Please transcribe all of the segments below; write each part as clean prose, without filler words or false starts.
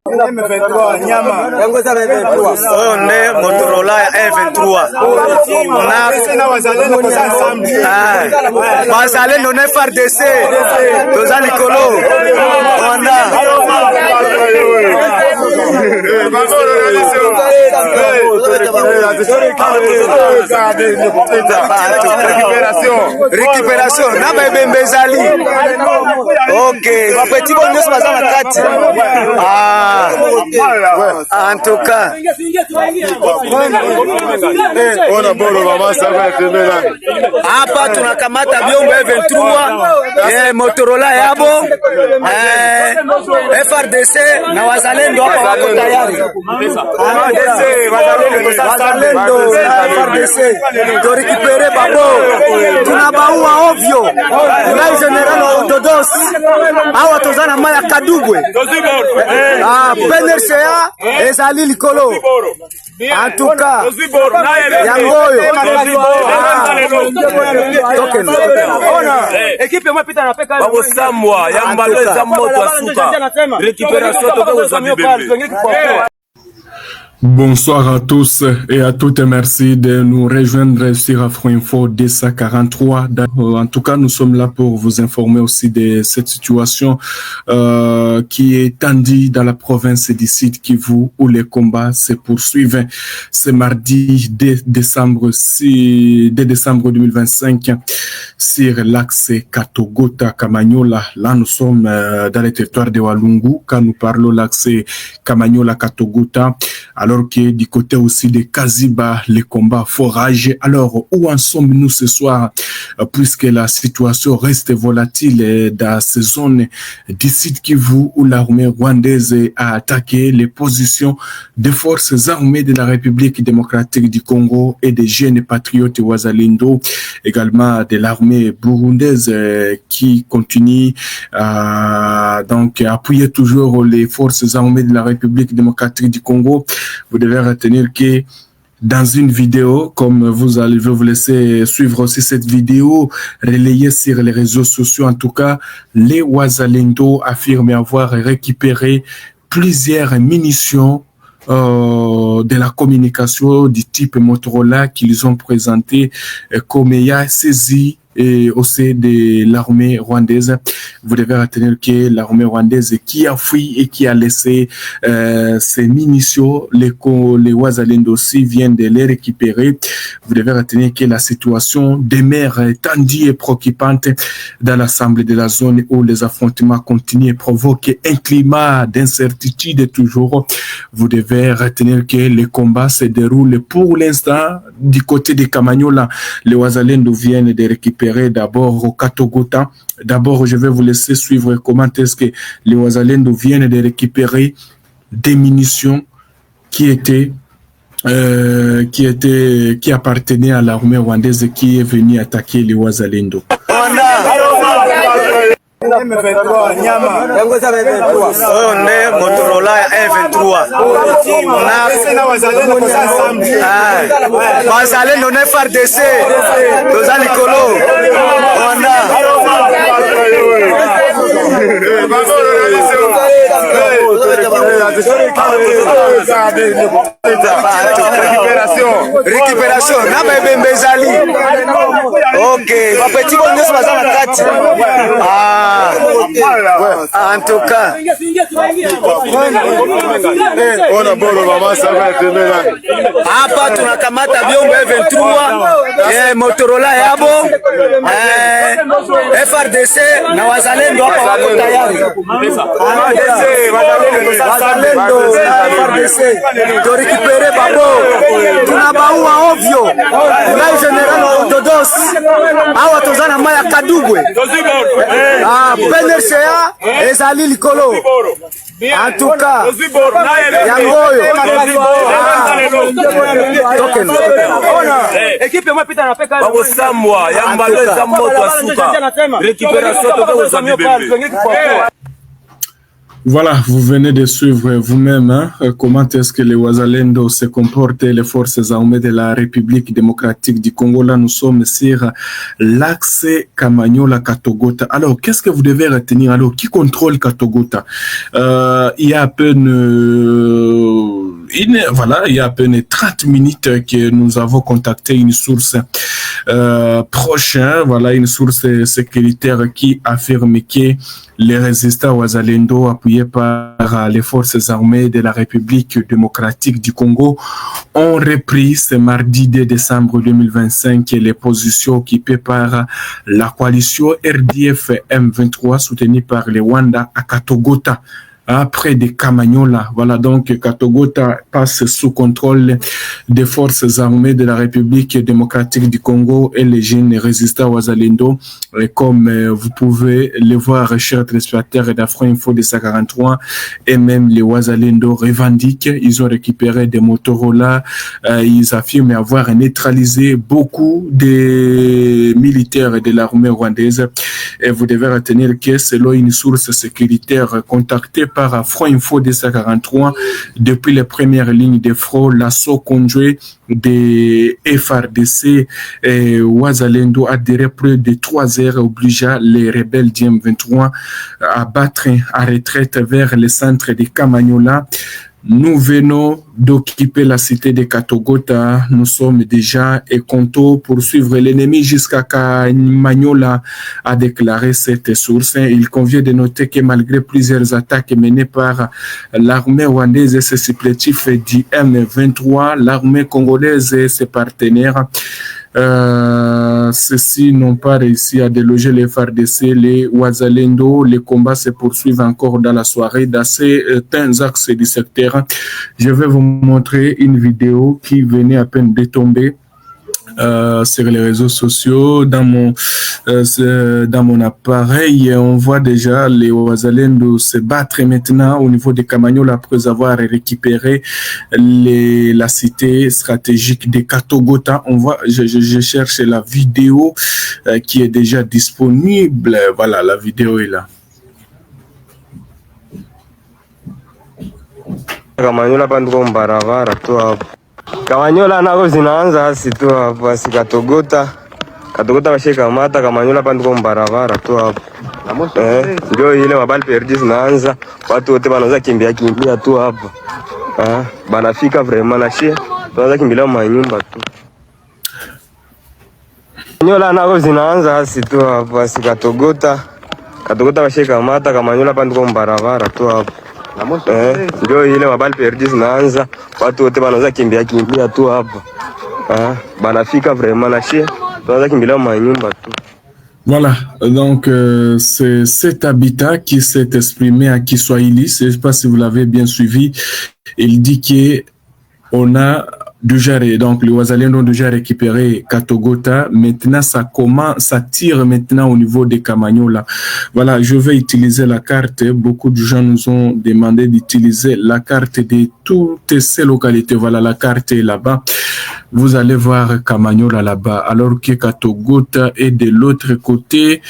On est Motorola M23. On est FARDC. Toza Likolo. On a. Récupération. Ok. Petit bonus en tout cas. Hapa tunakamata vyombo 23 Motorola yabo FARDC na wazalendo hapa wako tayari. Wazalendo FARDC to récupérer babo. Tunabaua ovyo. Na general Ododos hawa tozana maya Kadubwe. PNRCA ezali likolo. En tout cas, yangoyo. Équipe moi pita na peka. Babo samwa yambaleza moto asuka. Récupération to. Bonsoir à tous et à toutes et merci de nous rejoindre sur Afro-Info DC43. En tout cas, nous sommes là pour vous informer aussi de cette situation qui est tendue dans la province du Sud Kivu où les combats se poursuivent. Ce mardi 2 décembre 2025 sur l'axe Katogota-Kamanyola. Là, nous sommes dans le territoire de Walungu quand nous parlons l'axe Kamanyola-Katogota. Alors que du côté aussi de Kaziba, les combats foragent. Alors, où en sommes-nous ce soir, puisque la situation reste volatile dans ces zones du Sud Kivu où l'armée rwandaise a attaqué les positions des forces armées de la République démocratique du Congo et des jeunes patriotes Wazalendo, également de l'armée burundaise qui continue donc appuyer toujours les forces armées de la République démocratique du Congo. Vous devez retenir que dans une vidéo, comme vous allez vous laisser suivre aussi cette vidéo relayée sur les réseaux sociaux, en tout cas, les Wazalendo affirment avoir récupéré plusieurs munitions de la communication du type Motorola qu'ils ont présenté comme ayant saisi et aussi de l'armée rwandaise. Vous devez retenir que l'armée rwandaise qui a fui et qui a laissé ses munitions, les Wazalendo aussi viennent de les récupérer. Vous devez retenir que la situation demeure tendue et préoccupante dans l'ensemble de la zone où les affrontements continuent et provoquent un climat d'incertitude toujours. Vous devez retenir que les combats se déroulent pour l'instant du côté de Kamanyola. Les Wazalendo viennent de récupérer d'abord au Katogota. D'abord, je vais vous laisser suivre comment est-ce que les Wazalendo viennent de récupérer des munitions qui appartenaient à l'armée rwandaise qui est venue attaquer les Wazalendo. On est Motorola M23. On est FARDC. Toza Likolo. On a. Récupération. Ok. Petit bonus en tout cas. Hapa tunakamata vyombo 23 Motorola yabo FARDC na wazalendo hapa wako tayari. Wazalendo FARDC to récupérer babo. Tunabaua ovyo. Na general Ododos hawa tozana maya Kadubwe. PNRCA ezali likolo. En tout cas, yangoyo. Équipe moi pita na peka. Babo samwa yambaleza moto asuka. Récupération to. Voilà, vous venez de suivre vous-même comment est-ce que les Wazalendo se comportent, les forces armées de la République démocratique du Congo. Là, nous sommes sur l'axe Kamanyola-Katogota. Alors, qu'est-ce que vous devez retenir? Alors, qui contrôle Katogota? Il y a à peine... il y a à peine 30 minutes que nous avons contacté une source proche, une source sécuritaire qui affirme que les résistants Wazalendo appuyés par les forces armées de la République démocratique du Congo ont repris ce mardi 2 décembre 2025 les positions occupées par la coalition RDF M23 soutenue par les Rwandais à Katogota. Près de Kamanyola. Voilà, donc Katogota passe sous contrôle des forces armées de la République démocratique du Congo et les jeunes résistants Wazalendo. Et comme vous pouvez le voir, chers téléspectateurs d'Afro Info de 143, et même les Wazalendo revendiquent, ils ont récupéré des Motorola, ils affirment avoir neutralisé beaucoup de militaires de l'armée rwandaise. Et vous devez retenir que selon une source sécuritaire contactée par Afro Info de 143, depuis les premières lignes de front, l'assaut conjoint des FRDC et Wazalendo a duré près de 3 heures, obligeant les rebelles du M23 à battre en retraite vers le centre de Kamanyola. Nous venons d'occuper la cité de Katogota. Nous sommes déjà et comptons poursuivre l'ennemi jusqu'à Kamanyola, a déclaré cette source. Il convient de noter que malgré plusieurs attaques menées par l'armée rwandaise et ses supplétifs du M23, l'armée congolaise et ses partenaires, ceux-ci n'ont pas réussi à déloger les FARDC, les Wazalendo. Les combats se poursuivent encore dans la soirée dans certains axes du secteur. Je vais vous montrer une vidéo qui venait à peine de tomber sur les réseaux sociaux. Dans mon appareil, on voit déjà les Wazalendo se battre maintenant au niveau de Kamanyola après avoir récupéré la cité stratégique de Katogota. On voit, je cherche la vidéo qui est déjà disponible. Voilà, la vidéo est là. Kamanyola panduko mbarabara tu hapo. Kamanyola nako zinaanza hasi tu hapo, hasi Katogota washika mata. Kamanyola panduko mbarabara tu hapo. Ndio ile mabali perdi zinaanza, watu wote wanaanza kimbia tu hapo. Banafika vraiment na shie, tunaanza kimbilia manyumba tu. Kamanyola nako zinaanza hasi tu hapo, hasi Katogota washika mata. Kamanyola panduko mbarabara tu hapo. Ndio ile mabali perdi zinaanza, watu wote wanaanza kimbia tu hapo. Banafika vraiment na shie, tunaanza kimbilia manyumba tu. Voilà, donc c'est cet habitat qui s'est exprimé à Kiswahili. Je ne sais pas si vous l'avez bien suivi. Il dit qu'on a déjà, donc les Wazalendo ont déjà récupéré Katogota. Maintenant, ça tire maintenant au niveau de Kamanyola. Voilà, je vais utiliser la carte. Beaucoup de gens nous ont demandé d'utiliser la carte de toutes ces localités. Voilà, la carte est là-bas. Vous allez voir Kamanyola là-bas, alors que Katogota est de l'autre côté,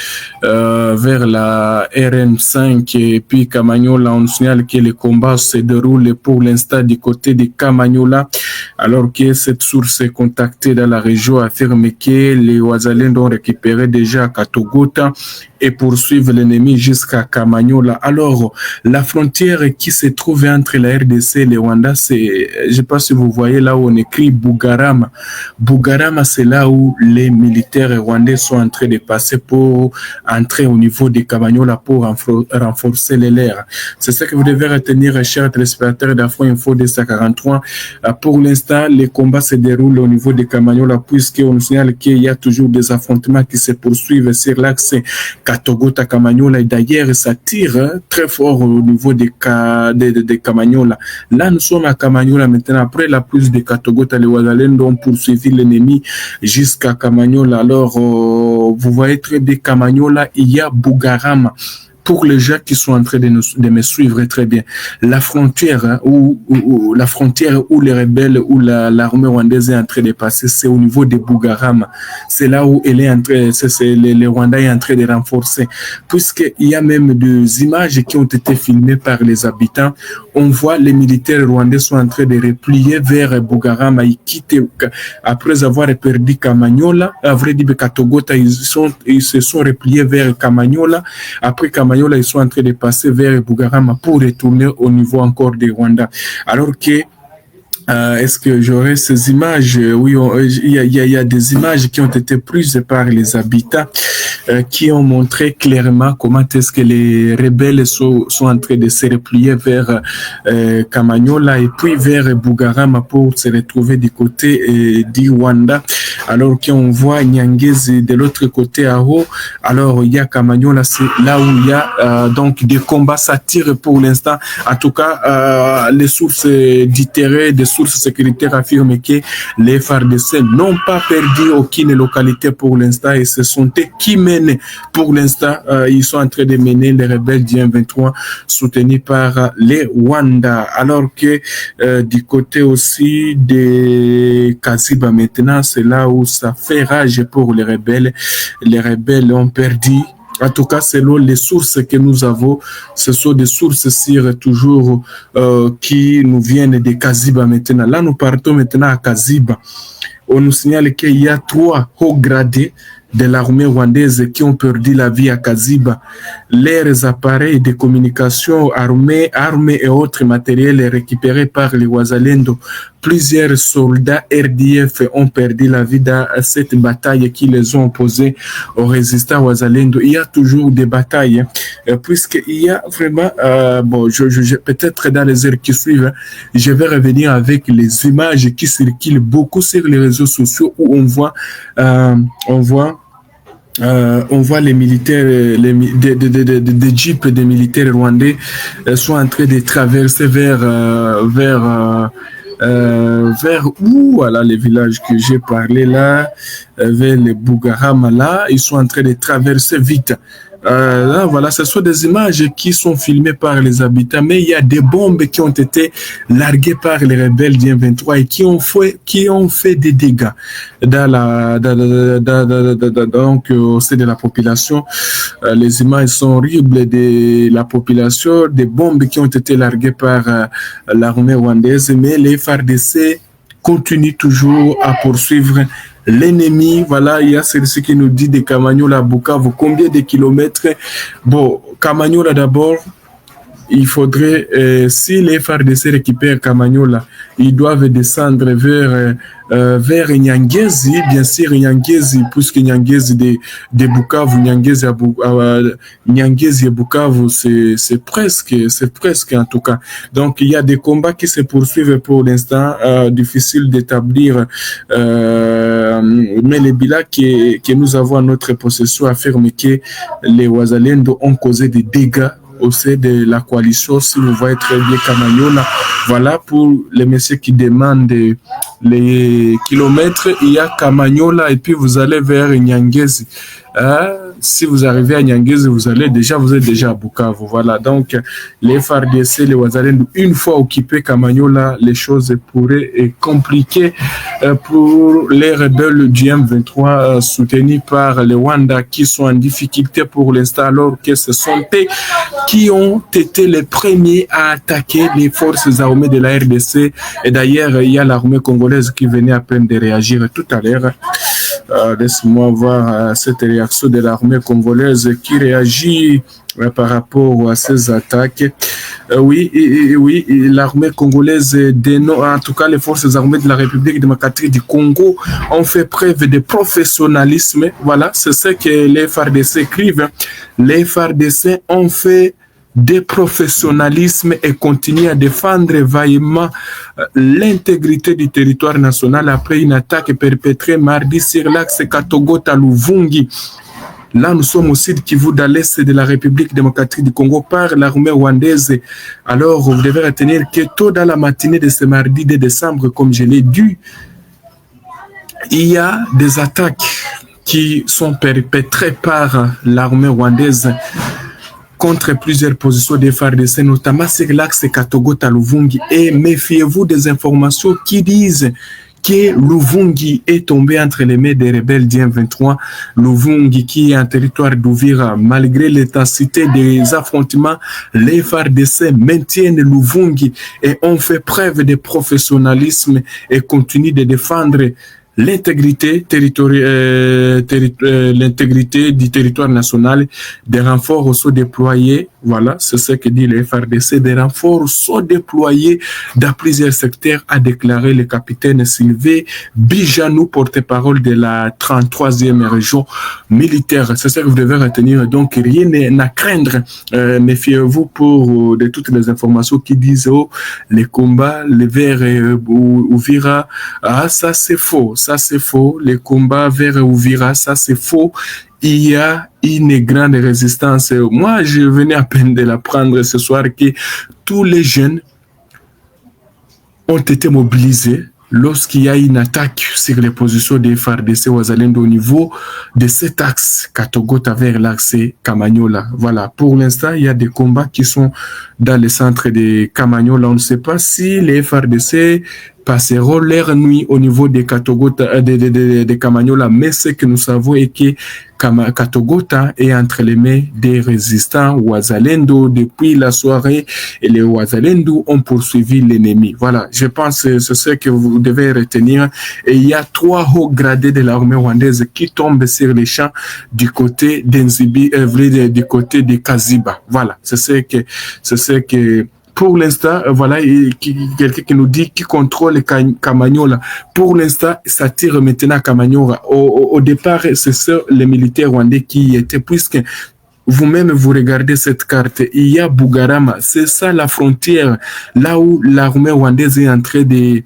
vers la RN5, et puis Kamanyola, on signale que les combats se déroulent pour l'instant du côté de Kamanyola, alors que cette source est contactée dans la région affirme que les Wazalendo ont récupéré déjà Katogota et poursuivent l'ennemi jusqu'à Kamanyola. Alors, la frontière qui se trouve entre la RDC et le Rwanda, c'est, je ne sais pas si vous voyez là où on écrit Bugarama. Bugarama, c'est là où les militaires rwandais sont en train de passer pour entrer au niveau de Kamanyola pour renforcer les leurs. C'est ça que vous devez retenir, chers téléspectateurs d'Afro Info de 143. Pour l'instant, les combats se déroulent au niveau de Kamanyola, puisqu'on signale qu'il y a toujours des affrontements qui se poursuivent sur l'axe Katogota Kamanyola, et d'ailleurs ça tire très fort au niveau de Kamanyola. Là nous sommes à Kamanyola maintenant. Après la prise de Katogota, les Wazalendo ont poursuivi l'ennemi jusqu'à Kamanyola. Alors vous voyez très bien Kamanyola, il y a Bugarama. pour les gens qui sont en train de me suivre très bien, la frontière hein, où les rebelles ou l'armée rwandaise est en train de passer, c'est au niveau de Bugarama. C'est là où elle est en train, le Rwanda est en train de renforcer, puisqu'il y a même des images qui ont été filmées par les habitants. On voit les militaires rwandais sont en train de replier vers Bugarama. Ils quittent après avoir perdu Kamanyola. À vrai dire, Katogota, ils se sont repliés vers Kamanyola. Après Kamanyola, ils sont en train de passer vers Bugarama pour retourner au niveau encore de Rwanda. Alors que est-ce que j'aurais ces images? Oui, il y a des images qui ont été prises par les habitants qui ont montré clairement comment est-ce que les rebelles sont en train de se replier vers Kamanyola et puis vers Bugarama pour se retrouver du côté du Rwanda. Alors qu'on voit Nyangezi de l'autre côté à haut, alors il y a Kamanyola, c'est là où il y a donc des combats, ça tire pour l'instant. En tout cas, les sources du terrain, des sources sécuritaires affirment que les FARDC n'ont pas perdu aucune localité pour l'instant et ce sont eux qui mènent pour l'instant. Ils sont en train de mener les rebelles du M23 soutenus par les Rwanda. Alors que du côté aussi de Kaziba maintenant, c'est là où ça fait rage pour les rebelles. Les rebelles ont perdu. En tout cas, selon les sources que nous avons, ce sont des sources toujours qui nous viennent de Kaziba maintenant. Là, nous partons maintenant à Kaziba. On nous signale qu'il y a 3 hauts gradés de l'armée rwandaise qui ont perdu la vie à Kaziba. Leurs appareils de communication, armes et autres matériels récupérés par les Wazalendo. Plusieurs soldats RDF ont perdu la vie dans cette bataille qui les ont opposés aux résistants Wazalendo. Il y a toujours des batailles, puisqu'il y a vraiment, peut-être dans les heures qui suivent, je vais revenir avec les images qui circulent beaucoup sur les réseaux sociaux où on voit les militaires, des jeeps des militaires rwandais sont en train de traverser vers où, voilà, les villages que j'ai parlé là, vers les Bugarama là, ils sont en train de traverser vite. Là, voilà, ce sont des images qui sont filmées par les habitants, mais il y a des bombes qui ont été larguées par les rebelles du M23 et qui ont fait des dégâts donc au sein de la population. Les images sont horribles de la population, des bombes qui ont été larguées par l'armée rwandaise, mais les FARDC continuent toujours à poursuivre l'ennemi. Voilà, il y a celui qui nous dit de Kamanyola à Bukavu, combien de kilomètres? Bon, Kamanyola d'abord, il faudrait, si les FARDC récupèrent Kamanyola, ils doivent descendre vers Nyangezi, bien sûr Nyangezi, puisque Nyangezi de Bukavu, Nyangezi et Bukavu, c'est presque en tout cas. Donc il y a des combats qui se poursuivent pour l'instant, difficile d'établir, mais les bilans que nous avons à notre possession affirment que les Wazalendo ont causé des dégâts au sein de la coalition. Si vous voyez très bien Kamanyola, voilà, pour les messieurs qui demandent les kilomètres, il y a Kamanyola et puis vous allez vers Nyangezi. Si vous arrivez à Nyangezi, vous êtes déjà à Bukavu. Voilà, donc les FARDC, les Wazalendo, une fois occupés Kamanyola, les choses pourraient être compliquées pour les rebelles du M23 soutenus par les Rwanda qui sont en difficulté pour l'instant, alors que ce sont eux qui ont été les premiers à attaquer les forces armées de la RDC. Et d'ailleurs, il y a l'armée congolaise qui venait à peine de réagir tout à l'heure. Laisse-moi voir cette réaction de l'armée congolaise qui réagit par rapport à ces attaques. Oui, l'armée congolaise, en tout cas les forces armées de la République démocratique du Congo ont fait preuve de professionnalisme. Voilà, c'est ce que les FARDC écrivent. Les FARDC ont fait de professionnalisme et continuent à défendre vaillamment l'intégrité du territoire national après une attaque perpétrée mardi sur l'axe Katogota-Luvungi. Là, nous sommes au sud Kivu, dans l'est de la République démocratique du Congo, par l'armée rwandaise. Alors, vous devez retenir que tôt dans la matinée de ce mardi 2 décembre, comme je l'ai dit, il y a des attaques qui sont perpétrées par l'armée rwandaise contre plusieurs positions des FARDC, notamment sur l'axe Katogota-Luvungi. Et méfiez-vous des informations qui disent que Luvungi est tombé entre les mains des rebelles du M23. Luvungi, qui est un territoire d'Uvira, malgré l'intensité des affrontements, les FARDC maintiennent Luvungi et ont fait preuve de professionnalisme et continuent de défendre l'intégrité du territoire national. Des renforts sont déployés, voilà, c'est ce que dit le FARDC, des renforts sont déployés dans plusieurs secteurs, a déclaré le capitaine Sylvain Bijanou, porte-parole de la 33e région militaire. C'est ça que vous devez retenir, donc rien n'est à craindre. Méfiez-vous pour de toutes les informations qui disent les combats, les vers Uvira, ça c'est faux. Ça, c'est faux. Les combats vers Uvira, ça, c'est faux. Il y a une grande résistance. Moi, je venais à peine de l'apprendre ce soir que tous les jeunes ont été mobilisés lorsqu'il y a une attaque sur les positions des FARDC Wazalendo au niveau de cet axe Katogota vers l'axe Kamanyola. Voilà, pour l'instant, il y a des combats qui sont dans le centre de Kamanyola. On ne sait pas si les FARDC passeront leur nuit au niveau de Katogota, de Kamanyola, mais ce que nous savons est que Katogota est entre les mains des résistants Wazalendo depuis la soirée et les Wazalendo ont poursuivi l'ennemi. Voilà, je pense que c'est ce que vous devez retenir. Et il y a 3 hauts gradés de l'armée rwandaise qui tombent sur les champs du côté d'Enzibi, du côté de Kaziba. Voilà, c'est ce que pour l'instant, voilà, quelqu'un qui nous dit qui contrôle Kamanyola. Pour l'instant, ça tire maintenant à Kamanyola. Au départ, c'est les militaires rwandais qui y étaient, puisque vous-même, vous regardez cette carte, il y a Bugarama, c'est ça la frontière, là où l'armée rwandaise est en train de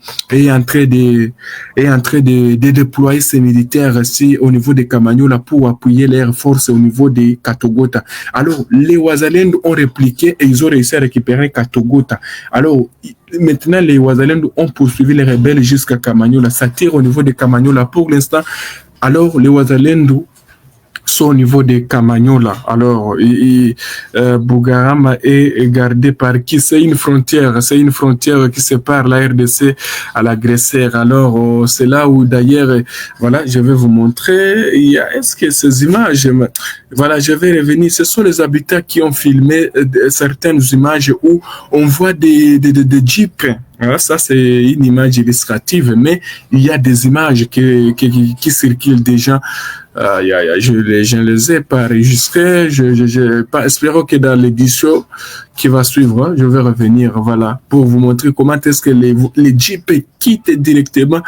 déployer ses militaires ici au niveau de Kamanyola pour appuyer leurs forces au niveau de Katogota. Alors, les Wazalendo ont répliqué et ils ont réussi à récupérer Katogota. Alors, maintenant, les Wazalendo ont poursuivi les rebelles jusqu'à Kamanyola. Ça tire au niveau de Kamanyola pour l'instant. Alors, les Wazalendo sont au niveau de Kamanyola. Alors, Bugarama est gardé par qui? C'est une frontière qui sépare la RDC à l'agresseur. Alors, c'est là où d'ailleurs, voilà, je vais vous montrer. Est-ce que ces images, voilà, je vais revenir. Ce sont les habitants qui ont filmé certaines images où on voit des jeeps. Alors, ça, c'est une image illustrative, mais il y a des images qui circulent déjà. Je les ai pas enregistrées. Espérons que dans l'édition qui va suivre, je vais revenir, voilà, pour vous montrer comment est-ce que les jeeps quittent directement,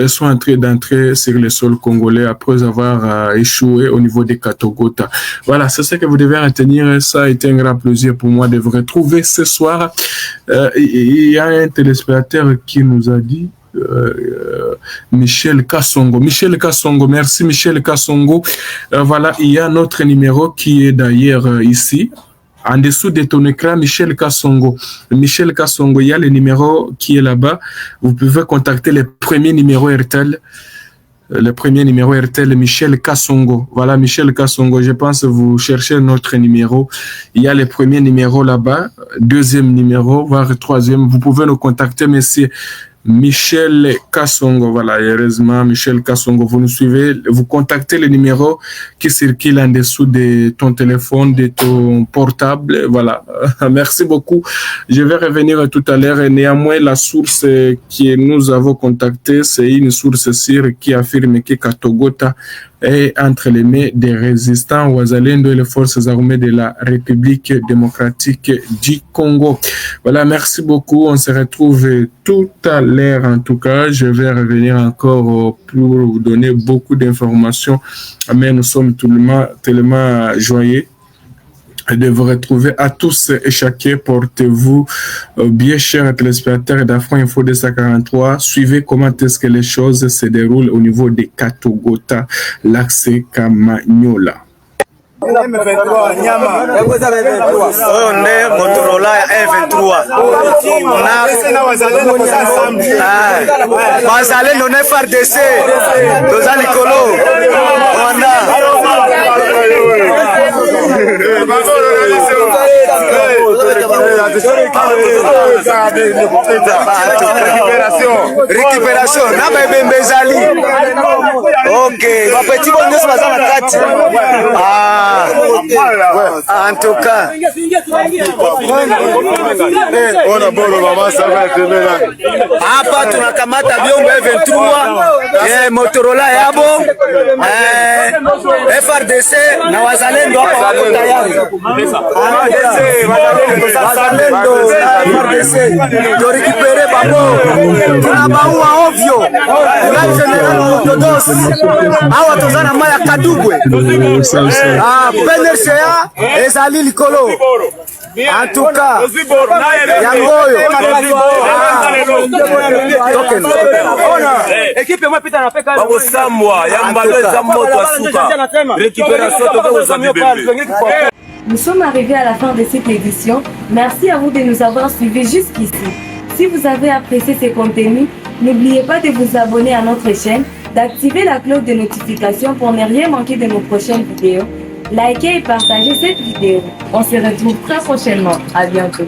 sont en train d'entrer sur le sol congolais après avoir échoué au niveau des Katogota. Voilà, c'est ce que vous devez retenir. Ça a été un grand plaisir pour moi de vous retrouver ce soir. Il y a un téléspectateur qui nous a dit, Michel Kassongo, merci Michel Kassongo. Voilà, il y a notre numéro qui est d'ailleurs ici en dessous de ton écran. Michel Kassongo, il y a le numéro qui est là-bas. Vous pouvez contacter le premier numéro RTL. Michel Kassongo. Voilà, Michel Kassongo. Je pense que vous cherchez notre numéro. Il y a le premier numéro là-bas, deuxième numéro, voire troisième. Vous pouvez nous contacter, monsieur Michel Kassongo. Voilà, heureusement, Michel Kassongo, vous nous suivez, vous contactez le numéro qui circule en dessous de ton téléphone, de ton portable. Voilà, merci beaucoup. Je vais revenir tout à l'heure. Néanmoins, la source que nous avons contactée, c'est une source sûre qui affirme que Katogota est entre les mains des résistants Wazalendo et les forces armées de la République démocratique du Congo. Voilà, merci beaucoup. On se retrouve tout à l'heure. En tout cas, je vais revenir encore pour vous donner beaucoup d'informations. Mais nous sommes tellement joyeux de vous retrouver à tous et chacun. Portez-vous bien, chers téléspectateurs d'Afro Info 243. Suivez comment est-ce que les choses se déroulent au niveau de Katogota, l'axe Kamanyola. M23 nyama on est Motorola M23 Wazalendo ne FARDC doza likolo Rwanda Récupération. Naba ebembe ezali. Ok. Bapeti bonyoso baza na kati. En tout cas. Hapa tunakamata vyombo M23, Motorola yabo, FRDC na wazalendo hapa wako tayari. Wazalendo na FRDC ndio récupérer babo. Tunabaua ovyo. Tunai General Mutodos. Hawa tozana maya Kadugwe. PNCA ezali likolo. En tout cas, yangoyo. Ekipe mwepita na peka babo samwa yambaleza moto asuka récupération tokoza bibembe. Nous sommes arrivés à la fin de cette édition. Merci à vous de nous avoir suivis jusqu'ici. Si vous avez apprécié ces contenus, n'oubliez pas de vous abonner à notre chaîne, d'activer la cloche de notification pour ne rien manquer de nos prochaines vidéos. Likez et partagez cette vidéo. On se retrouve très prochainement. À bientôt.